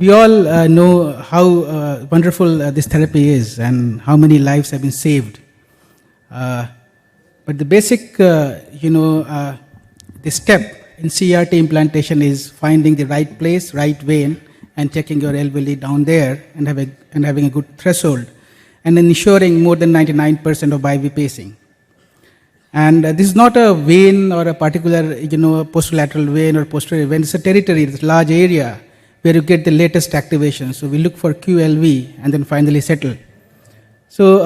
we all know how wonderful this therapy is and how many lives have been saved. But the basic, the step in CRT implantation is finding the right place, right vein, and taking your LV lead down there and having a good threshold, and then ensuring more than 99% of IV pacing. And this is not a vein or a particular, posterolateral vein or posterior vein. It's a territory, it's a large area where you get the latest activation. So we look for QLV and then finally settle. So,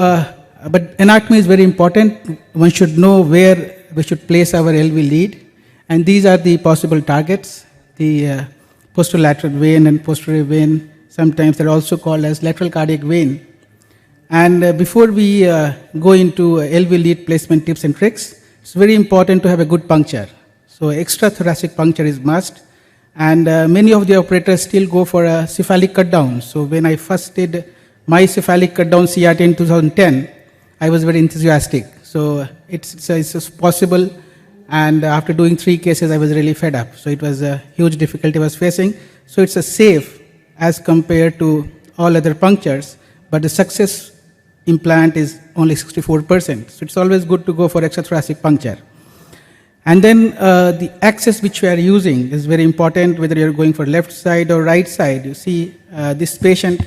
but anatomy is very important. One should know where we should place our LV lead. And these are the possible targets, the posterolateral vein and posterior vein. Sometimes they're also called as lateral cardiac vein. And before we go into LV lead placement tips and tricks, it's very important to have a good puncture. So extrathoracic puncture is must. And many of the operators still go for a cephalic cut down. So when I first did my cephalic cut down CRT in 2010, I was very enthusiastic. So it's possible. And after doing 3 cases, I was really fed up. So it was a huge difficulty I was facing. So it's a safe as compared to all other punctures, but the success implant is only 64%. So it's always good to go for extrathoracic puncture. And then the axis which we are using is very important, whether you're going for left side or right side. You see this patient,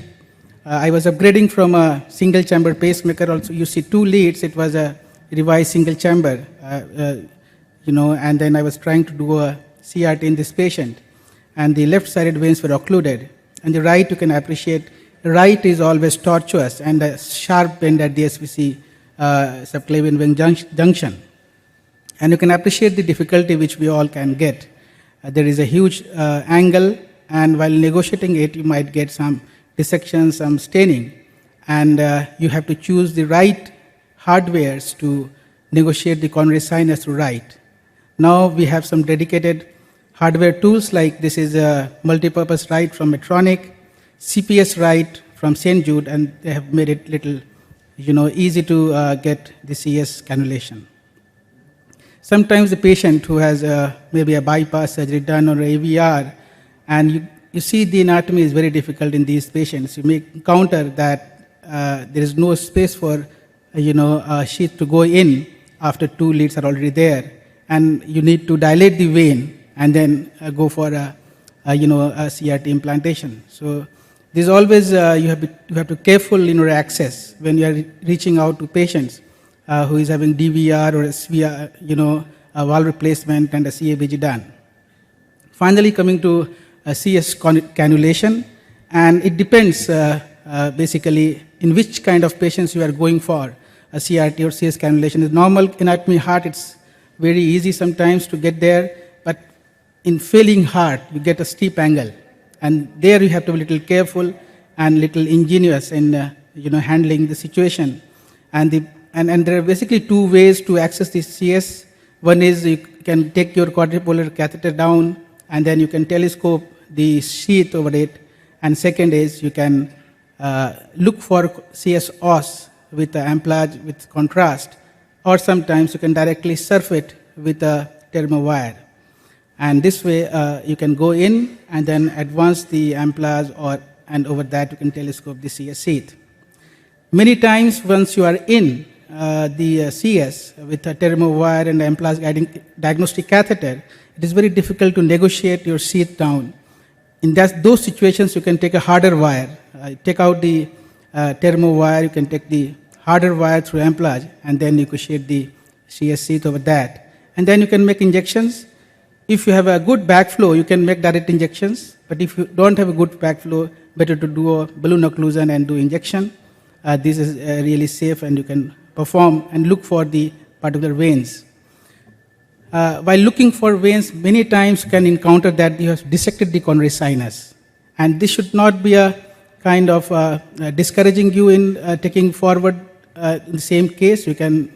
I was upgrading from a single chamber pacemaker. Also, you see 2 leads. It was a revised single chamber, and then I was trying to do a CRT in this patient. And the left-sided veins were occluded. And the right, you can appreciate, the right is always tortuous and a sharp bend at the SVC subclavian vein junction. And you can appreciate the difficulty which we all can get. There is a huge angle, and while negotiating it, you might get some dissection, some staining. And you have to choose the right hardwares to negotiate the coronary sinus to right. Now we have some dedicated hardware tools, like this is a multi-purpose right from Medtronic, CPS right from St. Jude, and they have made it little, easy to get the CS cannulation. Sometimes the patient who has maybe a bypass surgery done or AVR, and you see the anatomy is very difficult in these patients. You may encounter that there is no space for a sheath to go in after 2 leads are already there, and you need to dilate the vein and then go for a CRT implantation. So there's always you have to careful in your access when you are reaching out to patients who is having DVR or a valve replacement and a CABG done. Finally, coming to CS cannulation, and it depends basically in which kind of patients you are going for a CRT or CS cannulation. In normal anatomy heart, it's very easy sometimes to get there, but in failing heart, you get a steep angle, and there you have to be a little careful and little ingenious in handling the situation. And there are basically 2 ways to access the CS. One is you can take your quadripolar catheter down, and then you can telescope the sheath over it. And second is you can look for CS os with the amplage with contrast, or sometimes you can directly surf it with a thermo wire. And this way you can go in and then advance the amplage, and over that you can telescope the CS sheath. Many times once you are in the CS with a thermo wire and amplage guiding diagnostic catheter, it is very difficult to negotiate your sheath down. In those situations, you can take a harder wire. Take out the thermo wire, you can take the harder wire through amplage, and then negotiate the CS sheath over that. And then you can make injections. If you have a good backflow, you can make direct injections. But if you don't have a good backflow, better to do a balloon occlusion and do injection. This is really safe, and you can perform and look for the particular veins. While looking for veins, many times you can encounter that you have dissected the coronary sinus. And this should not be a kind of discouraging you in taking forward in the same case. You can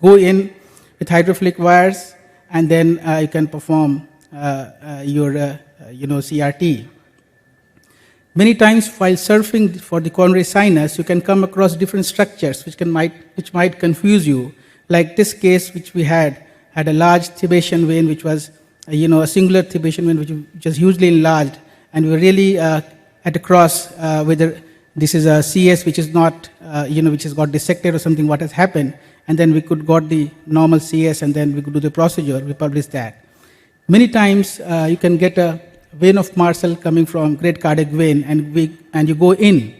go in with hydrophilic wires, and then you can perform your CRT. Many times while surfing for the coronary sinus, you can come across different structures which might confuse you. Like this case which we had a large thibation vein which was a singular thibation vein which was hugely enlarged, and we were really at a cross, whether this is a CS which is not, which has got dissected or something, what has happened, and then we could got the normal CS, and then we could do the procedure, we publish that. Many times you can get a vein of Marshall coming from great cardiac vein, and you go in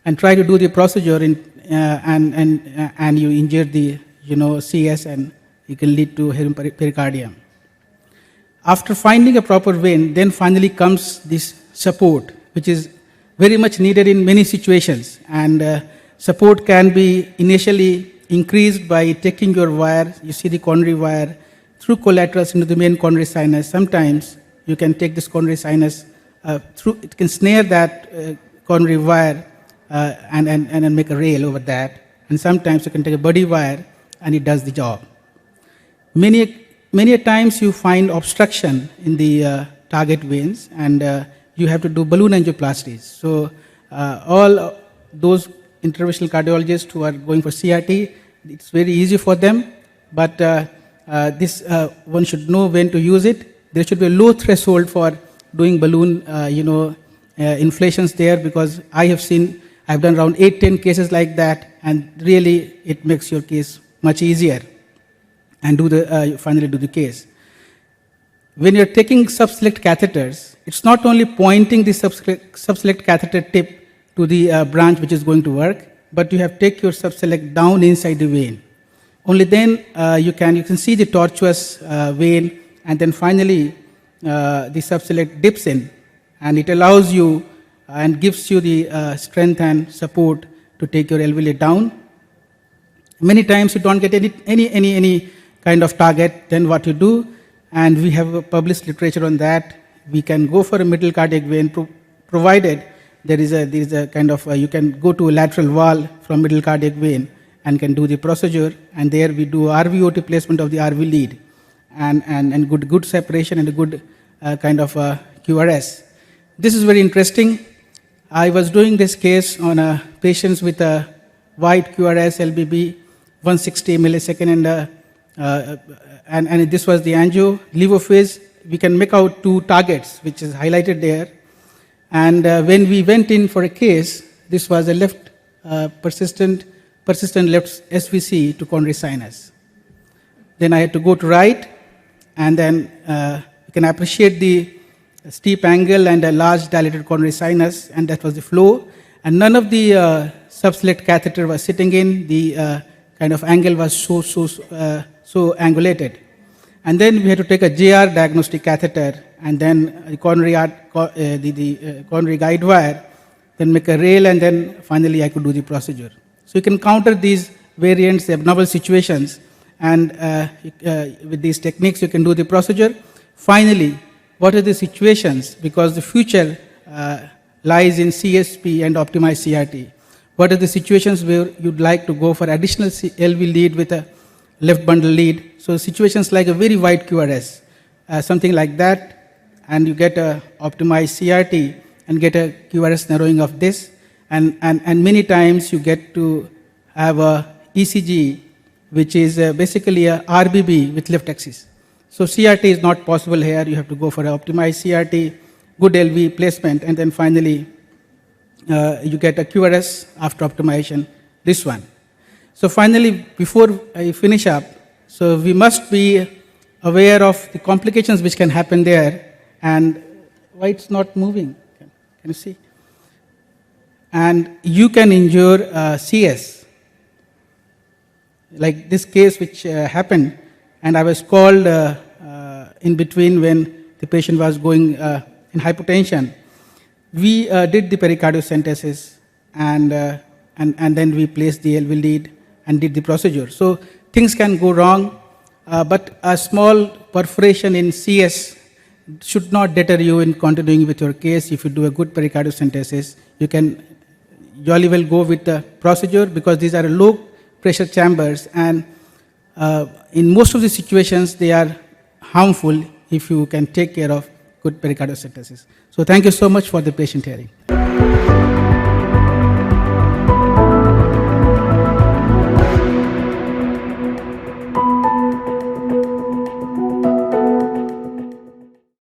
and try to do the procedure, and you injure the CS, and it can lead to pericardium. After finding a proper vein, then finally comes this support, which is very much needed in many situations. And support can be initially increased by taking your wire, you see the coronary wire, through collaterals into the main coronary sinus. Sometimes you can take this coronary sinus through, it can snare that coronary wire and make a rail over that. And sometimes you can take a body wire and it does the job. Many times you find obstruction in the target veins, and you have to do balloon angioplasties. So all those interventional cardiologists who are going for CRT, it's very easy for them, but this one should know when to use it. There should be a low threshold for doing balloon inflations there, because I've done around 8-10 cases like that, and really it makes your case much easier, and finally do the case. When you're taking subselect catheters, it's not only pointing the subselect catheter tip to the branch which is going to work, but you have to take your subselect down inside the vein. Only then you can see the tortuous vein, and then finally the subselect dips in, and it allows you and gives you the strength and support to take your alveoli down. Many times you don't get any kind of target, then what you do, and we have published literature on that. We can go for a middle cardiac vein, provided there is a kind of, you can go to a lateral wall from middle cardiac vein and can do the procedure, and there we do RVOT placement of the RV lead, and good separation and a good kind of QRS. This is very interesting. I was doing this case on patients with a wide QRS LBB, 160 millisecond, and this was the angio. Levophase, we can make out two targets, which is highlighted there. And when we went in for a case, this was a left persistent left SVC to coronary sinus. Then I had to go to right, and then you can appreciate the steep angle and a large dilated coronary sinus, and that was the flow. And none of the subselect catheter was sitting in. The kind of angle was so angulated. And then we had to take a JR diagnostic catheter, and then the coronary guide wire, then make a rail, and then finally I could do the procedure. So you can counter these variants, abnormal situations, and with these techniques you can do the procedure. Finally, what are the situations? Because the future lies in CSP and optimized CRT. What are the situations where you'd like to go for additional LV lead with a left bundle lead? So situations like a very wide QRS, something like that, and you get a optimized CRT and get a QRS narrowing of this, and many times you get to have a ECG, which is basically a RBB with left axis. So CRT is not possible here. You have to go for an optimized CRT, good LV placement, and then finally you get a QRS after optimization, this one. So finally, before I finish up, so we must be aware of the complications which can happen there, and why it's not moving. Can you see? And you can injure CS. Like this case which happened, and I was called in between when the patient was going in hypotension. We did the pericardiocentesis, and then we placed the LV lead and did the procedure. So things can go wrong, but a small perforation in CS should not deter you in continuing with your case. If you do a good pericardiocentesis, you can jolly well go with the procedure, because these are low pressure chambers, and in most of the situations they are harmful if you can take care of good pericardiocentesis. So thank you so much for the patient hearing.